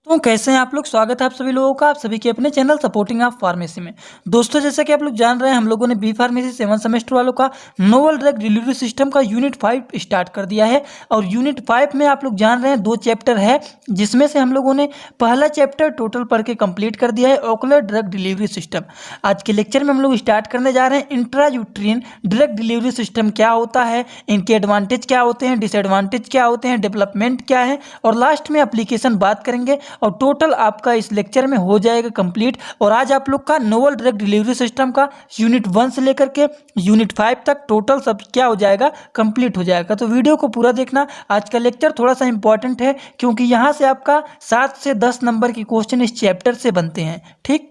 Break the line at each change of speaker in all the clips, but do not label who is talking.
तो कैसे हैं आप लोग। स्वागत है आप सभी लोगों का आप सभी के अपने चैनल सपोर्टिंग ऑफ फार्मेसी में। दोस्तों जैसा कि आप लोग जान रहे हैं हम लोगों ने बी फार्मेसी 7 सेमेस्टर वालों का नोवल ड्रग डिलीवरी सिस्टम का यूनिट 5 स्टार्ट कर दिया है। और यूनिट 5 में आप लोग जान रहे हैं 2 चैप्टर है, जिसमें से हम लोगों ने पहला चैप्टर टोटल पढ़ के कंप्लीट कर दिया है, ओकुलर ड्रग डिलीवरी सिस्टम। आज के लेक्चर में हम लोग स्टार्ट करने जा रहे हैं इंट्रायूट्रीन ड्रग डिलीवरी सिस्टम क्या होता है, इनके एडवांटेज क्या होते हैं, डिसएडवांटेज क्या होते हैं, डेवलपमेंट क्या है, और लास्ट में एप्लीकेशन बात करेंगे। और टोटल आपका इस लेक्चर में हो जाएगा कंप्लीट। और आज आप लोग का नोवल ड्रग डिलीवरी सिस्टम का यूनिट 1 से लेकर के यूनिट 5 तक टोटल सब क्या हो जाएगा, कंप्लीट हो जाएगा। तो वीडियो को पूरा देखना। आज का लेक्चर थोड़ा सा इंपॉर्टेंट है क्योंकि यहाँ से आपका 7 से 10 नंबर के क्वेश्चन इस चैप्टर से बनते हैं। ठीक,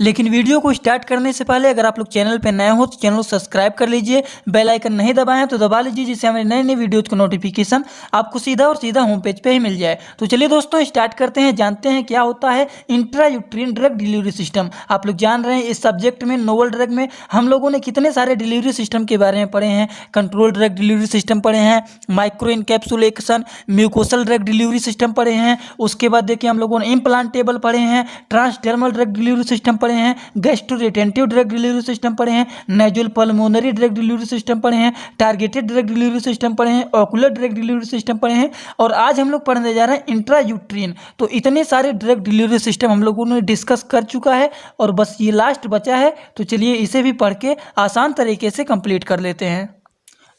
लेकिन वीडियो को स्टार्ट करने से पहले अगर आप लोग चैनल पर नए हो तो चैनल को सब्सक्राइब कर लीजिए, बेल आइकन नहीं दबाएं तो दबा लीजिए, जिससे हमारे नए नए वीडियोज का नोटिफिकेशन आपको सीधा और सीधा होम पेज पे ही मिल जाए। तो चलिए दोस्तों स्टार्ट करते हैं, जानते हैं क्या होता है इंट्रायूट्रीन ड्रग डिलीवरी सिस्टम। आप लोग जान रहे हैं इस सब्जेक्ट में नोवल ड्रग में हम लोगों ने कितने सारे डिलीवरी सिस्टम के बारे में पढ़े हैं। कंट्रोल ड्रग डिलीवरी सिस्टम पढ़े हैं, micro encapsulation, mucosal drug delivery system पढ़े हैं। उसके बाद देखिए हम लोगों ने इम्प्लांटेबल पढ़े हैं, ट्रांसडर्मल ड्रग डिलीवरी सिस्टम पढ़े हैं, गैस्ट्रोरिटेंटिव ड्रग डिलीवरी सिस्टम पढ़े हैं, नेजुल पल्मोनरी ड्रग डिलीवरी सिस्टम पढ़े हैं, टारगेटेड ड्रग डिलीवरी सिस्टम पढ़े हैं, ओकुलर ड्रग डिलीवरी सिस्टम पढ़े हैं। और आज हम लोग पढ़ने जा रहे हैं इंट्रायूट्रीन। तो इतने सारे ड्रग डिलीवरी सिस्टम हम लोगों ने डिस्कस कर चुका है और बस ये लास्ट बचा है। तो चलिए इसे भी पढ़ के आसान तरीके से कंप्लीट कर लेते हैं।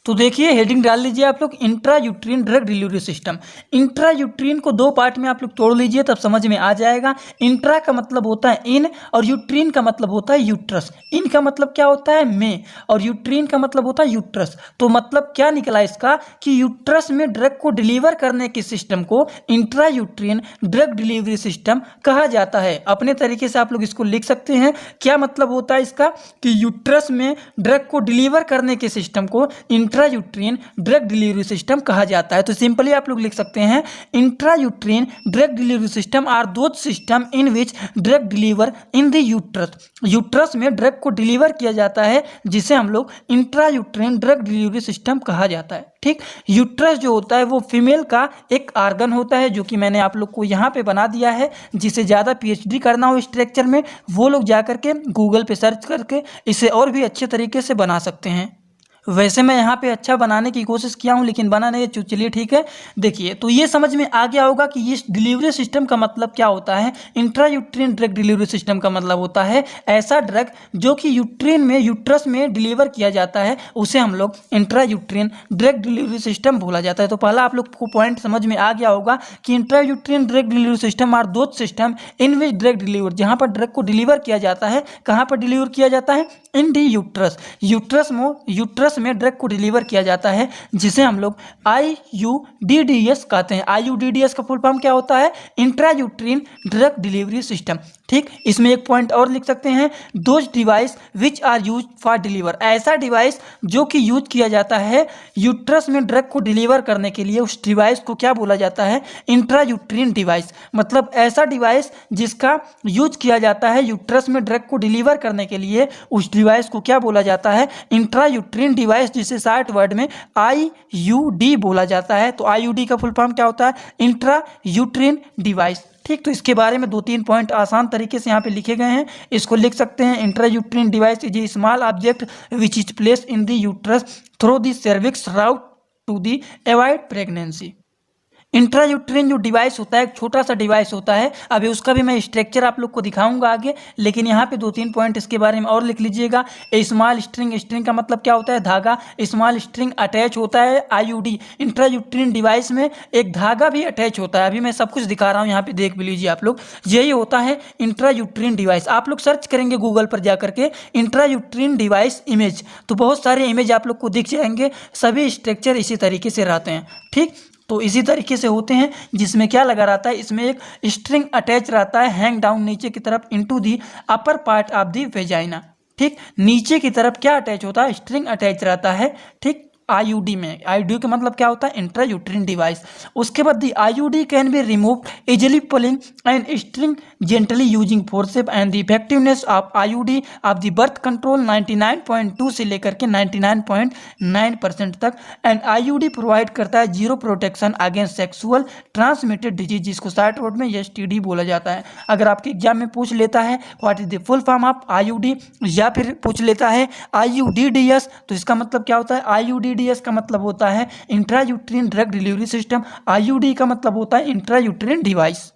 तो देखिए हेडिंग डाल लीजिए आप लोग, intrauterine drug delivery system. Intrauterine को 2 पार्ट में आप लोग तोड़ लीजिए तब समझ में आ जाएगा। इंट्रा का मतलब होता है इन और यूट्रीन का मतलब होता है यूट्रस। इन का मतलब क्या होता है में और यूट्रीन का मतलब होता है यूट्रस। तो मतलब क्या निकला इसका कि यूट्रस में ड्रग को डिलीवर करने के सिस्टम को इंट्रायूट्रीन ड्रग डिलीवरी सिस्टम कहा जाता है। अपने तरीके से आप लोग इसको लिख सकते हैं। क्या मतलब होता है इसका कि यूट्रस में ड्रग को डिलीवर करने के सिस्टम को इंट्रायूट्रीन ड्रग डिलीवरी सिस्टम कहा जाता है। तो सिंपली आप लोग लिख सकते हैं intrauterine drug delivery system are those system in which drug deliver in the uterus. Uterus में ड्रग को डिलीवर किया जाता है जिसे हम लोग इंट्रायूट्रीन ड्रग डिलीवरी सिस्टम कहा जाता है। ठीक, यूट्रस जो होता है वो फीमेल का एक आर्गन होता है, जो कि मैंने आप लोग को यहाँ पे बना दिया है। जिसे ज़्यादा पीएचडी करना हो स्ट्रक्चर में वो लोग जा करके गूगल पे सर्च करके इसे और भी अच्छे तरीके से बना सकते हैं। वैसे मैं यहाँ पे अच्छा बनाने की कोशिश किया हूँ लेकिन बना नहीं। चलिए ठीक है, देखिए तो ये समझ में आ गया होगा कि इस डिलीवरी सिस्टम का मतलब क्या होता है। इंट्रायूट्रीन ड्रग डिलीवरी सिस्टम का मतलब होता है ऐसा ड्रग जो कि यूट्रीन में यूट्रस में डिलीवर किया जाता है, उसे हम लोग इंट्रायूट्रीन ड्रग डिलीवरी सिस्टम बोला जाता है। तो पहला आप लोग को पॉइंट समझ में आ गया होगा कि intrauterine drug delivery system are those system in which drug deliver, जहाँ पर ड्रग को डिलीवर किया जाता है। कहाँ पर डिलीवर किया जाता है? इन दी यूट्रस। यूट्रस में ड्रग को डिलीवर किया जाता है जिसे हम लोग IUDDS कहते हैं। IUDDS का फुल फॉर्म क्या होता है? Intrauterine drug delivery system. ठीक, इसमें एक पॉइंट और लिख सकते हैं, those device which are use for deliver. ऐसा डिवाइस जो कि यूज किया जाता है यूट्रस में ड्रग को डिलीवर करने के लिए, उस डिवाइस को क्या बोला जाता है? Intrauterine device. मतलब ऐसा डिवाइस जिसका यूज किया जाता है यूट्रस में ड्रग को डिलीवर करने के लिए, उस डिवाइस को क्या बोला जाता है? इंट्रायूट्रीन डिवाइस, जिसे शॉर्ट वर्ड में IUD बोला जाता है। तो IUD का फुल फॉर्म क्या होता है? Intrauterine device. ठीक, तो इसके बारे में 2-3 पॉइंट आसान तरीके से यहाँ पे लिखे गए हैं, इसको लिख सकते हैं। Intrauterine device is a small object which is placed in the uterus through the cervix route to the avoid pregnancy. Intrauterine जो डिवाइस होता है एक छोटा सा डिवाइस होता है। अभी उसका भी मैं स्ट्रक्चर आप लोग को दिखाऊंगा आगे, लेकिन यहाँ पे 2-3 पॉइंट इसके बारे में और लिख लीजिएगा। स्मॉल स्ट्रिंग, स्ट्रिंग का मतलब क्या होता है? धागा। स्मॉल स्ट्रिंग अटैच होता है IUD। इंट्रायूट्रीन डिवाइस में एक धागा भी अटैच होता है। अभी मैं सब कुछ दिखा रहा हूँ, यहाँ पे देख भी लीजिए आप लोग। यही होता है इंट्रायूट्रीन डिवाइस। आप लोग सर्च करेंगे गूगल पर जा करके इंट्रायूट्रीन डिवाइस इमेज, तो बहुत सारे इमेज आप लोग को दिख जाएंगे। सभी स्ट्रक्चर इसी तरीके से रहते हैं। ठीक, तो इसी तरीके से होते हैं, जिसमें क्या लगा रहता है? इसमें एक स्ट्रिंग अटैच रहता है हैंग डाउन नीचे की तरफ into the upper part of the vagina. ठीक, नीचे की तरफ क्या अटैच होता है? स्ट्रिंग अटैच रहता है। ठीक, आईयूडी में। आईयूडी का मतलब क्या होता है? Intra uterine device. उसके बाद the IUD can be remove easily pulling and string gently using forcep and the effectiveness of IUD of the birth control 99.2 से लेकर के 99.9% तक। एंड आईयूडी प्रोवाइड करता है zero protection against sexual transmitted disease, जिसको short word में STD बोला जाता है। अगर आपके एग्जाम में पूछ लेता है what is the full form of IUD, या फिर पूछ लेता है आईयूडीडीएस, तो इसका मतलब क्या होता है? आईयूडीडीएस का मतलब होता है intra uterine drug delivery system. IUD का मतलब होता है इंट्रा यूट्रिन डिवाइस।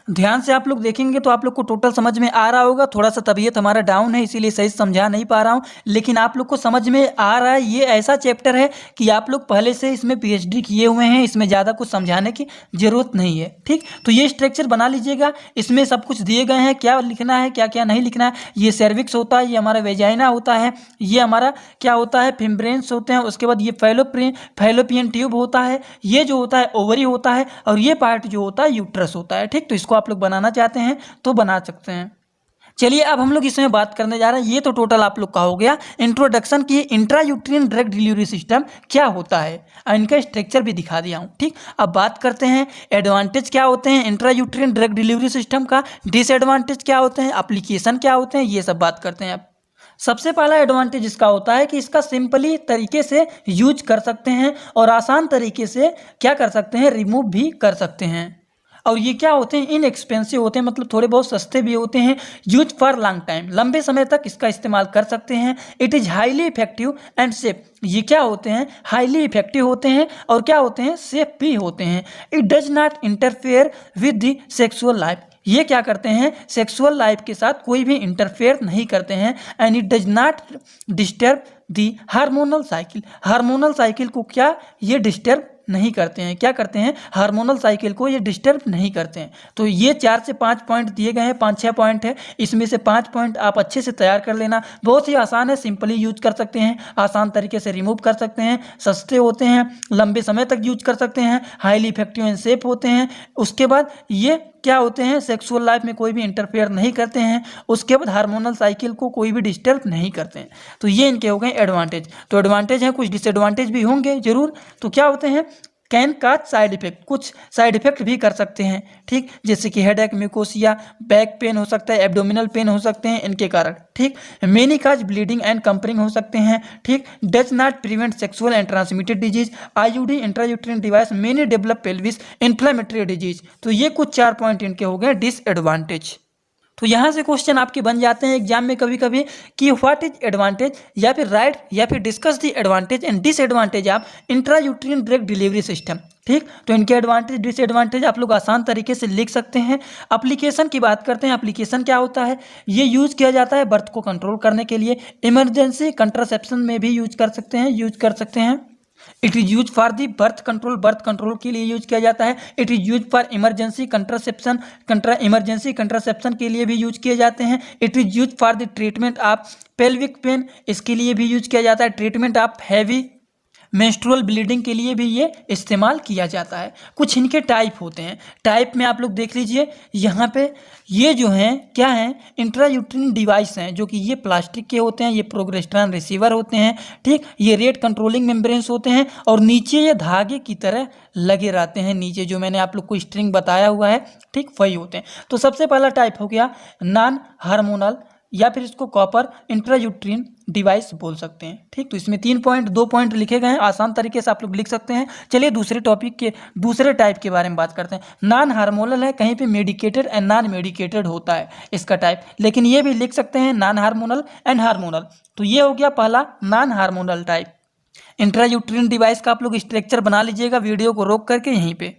ध्यान से आप लोग देखेंगे तो आप लोग को टोटल समझ में आ रहा होगा। थोड़ा सा तबीयत हमारा डाउन है इसीलिए सही से समझा नहीं पा रहा हूँ, लेकिन आप लोग को समझ में आ रहा है। ये ऐसा चैप्टर है कि आप लोग पहले से इसमें पीएचडी किए हुए हैं, इसमें ज़्यादा कुछ समझाने की ज़रूरत नहीं है। ठीक, तो ये स्ट्रक्चर बना लीजिएगा। इसमें सब कुछ दिए गए हैं, क्या लिखना है क्या क्या नहीं लिखना है। ये सर्विक्स होता है, ये हमारा वेजाइना होता है, ये हमारा क्या होता है? फिम्ब्रेन्स होते हैं। उसके बाद ये फैलोपियन ट्यूब होता है, ये जो होता है ओवरी होता है, और ये पार्ट जो होता है यूट्रस होता है। ठीक, तो इसको आप लोग बनाना चाहते हैं तो बना सकते हैं। चलिए अब हम लोग इसमें बात करने जा रहे हैं। ये तो टोटल आप लोग का हो गया इंट्रोडक्शन की intra uterine drug delivery system क्या होता है, और इनका स्ट्रक्चर भी दिखा दिया हूँ। ठीक, अब बात करते हैं एडवांटेज क्या होते हैं intra uterine drug delivery system का, डिसएडवांटेज क्या होते हैं, एप्लीकेशन क्या होते हैं, ये सब बात करते हैं। अब सबसे पहला एडवांटेज इसका होता है कि इसका सिंपली तरीके से यूज कर सकते हैं और आसान तरीके से क्या कर सकते हैं? रिमूव भी कर सकते हैं। और ये क्या होते हैं? इनएक्सपेंसिव होते हैं, मतलब थोड़े बहुत सस्ते भी होते हैं। यूज फॉर लॉन्ग टाइम, लंबे समय तक इसका इस्तेमाल कर सकते हैं। It is highly effective and safe, ये क्या होते हैं? हाईली इफेक्टिव होते हैं और क्या होते हैं? सेफ भी होते हैं। It does not interfere with the sexual life, ये क्या करते हैं? सेक्सुअल लाइफ के साथ कोई भी इंटरफेयर नहीं करते हैं। And it does not disturb the hormonal cycle, hormonal cycle को क्या ये डिस्टर्ब नहीं करते हैं? क्या करते हैं? हार्मोनल साइकिल को ये डिस्टर्ब नहीं करते हैं। तो ये 4 से 5 पॉइंट दिए गए हैं, 5-6 पॉइंट है, इसमें से 5 पॉइंट आप अच्छे से तैयार कर लेना। बहुत ही आसान है, सिंपली यूज कर सकते हैं, आसान तरीके से रिमूव कर सकते हैं, सस्ते होते हैं, लंबे समय तक यूज कर सकते हैं, हाईली इफेक्टिव एंड सेफ होते हैं। उसके बाद ये क्या होते हैं? सेक्सुअल लाइफ में कोई भी इंटरफेयर नहीं करते हैं। उसके बाद हार्मोनल साइकिल को कोई भी डिस्टर्ब नहीं करते हैं। तो ये इनके हो गए एडवांटेज। तो एडवांटेज हैं, कुछ डिसएडवांटेज भी होंगे जरूर। तो क्या होते हैं? कैन काज साइड इफेक्ट, कुछ साइड इफेक्ट भी कर सकते हैं। ठीक, जैसे कि हेडेक, म्यूकोसिया, बैक पेन हो सकता है, एब्डोमिनल पेन हो सकते हैं इनके कारण। ठीक, many cause bleeding and cramping हो सकते हैं। ठीक, does not prevent sexual and transmitted disease. IUD intrauterine device many develop pelvis inflammatory disease. तो ये कुछ 4 पॉइंट इनके हो गए डिसएडवांटेज। तो यहाँ से क्वेश्चन आपके बन जाते हैं एग्जाम में कभी कभी कि व्हाट इज एडवांटेज, या फिर राइट या फिर discuss the advantage and disadvantage of intrauterine drug delivery system. ठीक, तो इनके एडवांटेज डिसएडवांटेज आप लोग आसान तरीके से लिख सकते हैं। एप्लीकेशन की बात करते हैं। एप्लीकेशन क्या होता है? ये यूज किया जाता है बर्थ को कंट्रोल करने के लिए, इमरजेंसी कंट्रासेप्शन में भी यूज कर सकते हैं। It is use for the birth control के लिए यूज किया जाता है। It is use for emergency contraception के लिए भी यूज किए जाते हैं। It is use for the treatment of pelvic pain, इसके लिए भी यूज किया जाता है। Treatment of heavy menstrual bleeding के लिए भी ये इस्तेमाल किया जाता है। कुछ इनके टाइप होते हैं, टाइप में आप लोग देख लीजिए यहाँ पे। ये जो हैं क्या हैं? इंट्रायूट्रिन डिवाइस हैं, जो कि ये प्लास्टिक के होते हैं, ये प्रोगेस्टेरॉन रिसीवर होते हैं। ठीक, ये रेट कंट्रोलिंग मेम्ब्रेन्स होते हैं, और नीचे ये धागे की तरह लगे रहते हैं, नीचे जो मैंने आप लोग को स्ट्रिंग बताया हुआ है। ठीक, वही होते हैं। तो सबसे पहला टाइप हो गया नॉन हार्मोनल, या फिर इसको कॉपर इंट्रायूट्रिन डिवाइस बोल सकते हैं। ठीक, तो इसमें 2 पॉइंट लिखे गए हैं, आसान तरीके से आप लोग लिख सकते हैं। चलिए दूसरे टॉपिक के दूसरे टाइप के बारे में बात करते हैं। नॉन हार्मोनल है, कहीं पे मेडिकेटेड एंड नॉन मेडिकेटेड होता है इसका टाइप, लेकिन ये भी लिख सकते हैं नॉन हार्मोनल एंड हार्मोनल। तो ये हो गया पहला नॉन हार्मोनल टाइप। इंट्रायूट्रिन डिवाइस का आप लोग स्ट्रक्चर बना लीजिएगा वीडियो को रोक करके यहीं पे।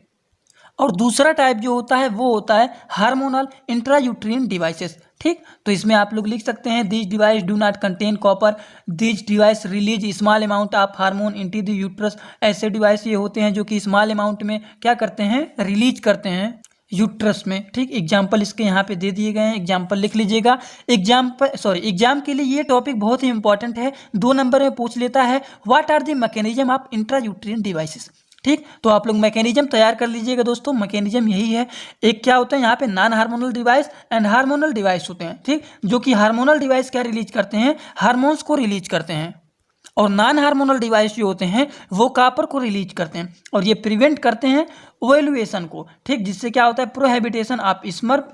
और दूसरा टाइप जो होता है वो होता है हार्मोनल इंट्रायूट्रिन डिवाइसेस। ठीक, तो इसमें आप लोग लिख सकते हैं this device do not contain copper, this device release small amount of hormone into the uterus. ऐसे डिवाइस ये होते हैं जो कि स्मॉल अमाउंट में क्या करते हैं? रिलीज करते हैं यूट्रस में। ठीक, एग्जाम्पल इसके यहाँ पे दे दिए गए हैं, एग्जाम्पल लिख लीजिएगा। एग्जाम के लिए ये टॉपिक बहुत ही इंपॉर्टेंट है, 2 नंबर में पूछ लेता है what are the mechanism of intrauterine devices. ठीक, तो आप लोग मैकेनिज्म तैयार कर लीजिएगा दोस्तों। मैकेनिज्म यही है, एक क्या होता है यहाँ पे non hormonal device and hormonal device होते हैं। ठीक, जो कि हार्मोनल डिवाइस क्या रिलीज करते हैं? हार्मोन्स को रिलीज करते हैं, और नॉन हार्मोनल डिवाइस जो होते हैं वो कॉपर को रिलीज करते हैं और ये प्रिवेंट करते हैं ओवुलेशन को, ठीक, जिससे क्या होता है प्रोहिबिटेशन of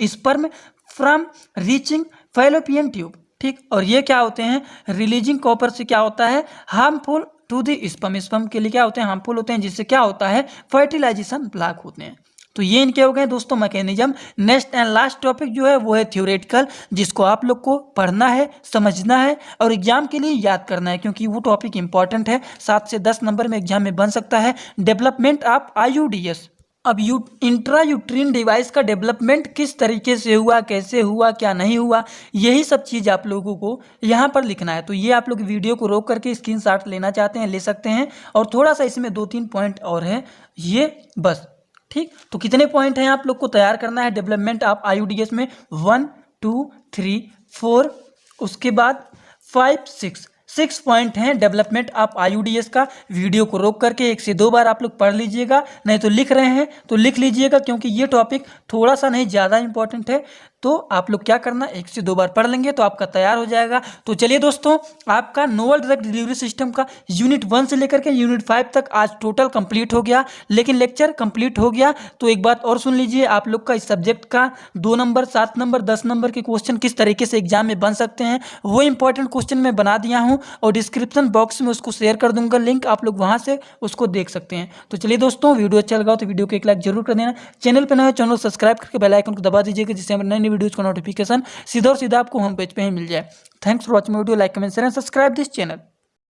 sperm from reaching fallopian tube, ठीक। और ये क्या होते हैं रिलीजिंग कॉपर से क्या होता है हार्मफुल टू द स्पर्म के लिए क्या होते हैं हार्मफुल होते हैं, जिससे क्या होता है फर्टिलाइजेशन ब्लॉक होते हैं। तो ये इनके हो गए दोस्तों mechanism. Next and last topic जो है वो है थ्योरेटिकल, जिसको आप लोग को पढ़ना है, समझना है और एग्जाम के लिए याद करना है, क्योंकि वो टॉपिक इंपॉर्टेंट है, 7 से 10 नंबर में एग्जाम में बन सकता है। Development of IUDs। अब इंट्रा यूट्रीन डिवाइस का डेवलपमेंट किस तरीके से हुआ, कैसे हुआ, क्या नहीं हुआ, यही सब चीज़ आप लोगों को यहाँ पर लिखना है। तो ये आप लोग वीडियो को रोक करके स्क्रीनशॉट लेना चाहते हैं ले सकते हैं, और थोड़ा सा इसमें 2-3 पॉइंट और है ये बस, ठीक। तो कितने पॉइंट हैं आप लोग को तैयार करना है डेवलपमेंट ऑफ IUDs में 1 2 3 4 उसके बाद 5 6 पॉइंट हैं डेवलपमेंट ऑफ IUDs का। वीडियो को रोक करके 1 से 2 बार आप लोग पढ़ लीजिएगा, नहीं तो लिख रहे हैं तो लिख लीजिएगा, क्योंकि ये टॉपिक थोड़ा सा नहीं ज़्यादा इंपॉर्टेंट है। तो आप लोग क्या करना 1 से 2 बार पढ़ लेंगे तो आपका तैयार हो जाएगा। तो चलिए दोस्तों, आपका नोवल ड्रग डिलीवरी सिस्टम का यूनिट 1 से लेकर के यूनिट 5 तक आज टोटल कंप्लीट हो गया, लेकिन लेक्चर कंप्लीट हो गया। तो एक बात और सुन लीजिए, आप लोग का इस सब्जेक्ट का 2 नंबर 7 नंबर 10 नंबर के क्वेश्चन किस तरीके से एग्जाम में बन सकते हैं वो इंपॉर्टेंट क्वेश्चन मैं बना दिया हूँ, और डिस्क्रिप्शन बॉक्स में उसको शेयर कर दूंगा लिंक, आप लोग वहाँ से उसको देख सकते हैं। तो चलिए दोस्तों, वीडियो अच्छा लगा तो वीडियो को एक लाइक जरूर कर देना, चैनल पर नए चैनल सब्सक्राइब करके बेल आइकन को दबा दीजिएगा, जिससे हमारे नई वीडियोज़ का नोटिफिकेशन सीधा और सीधा आपको होम पेज पे ही मिल जाए। Thanks for watching video, like comment share and subscribe this channel.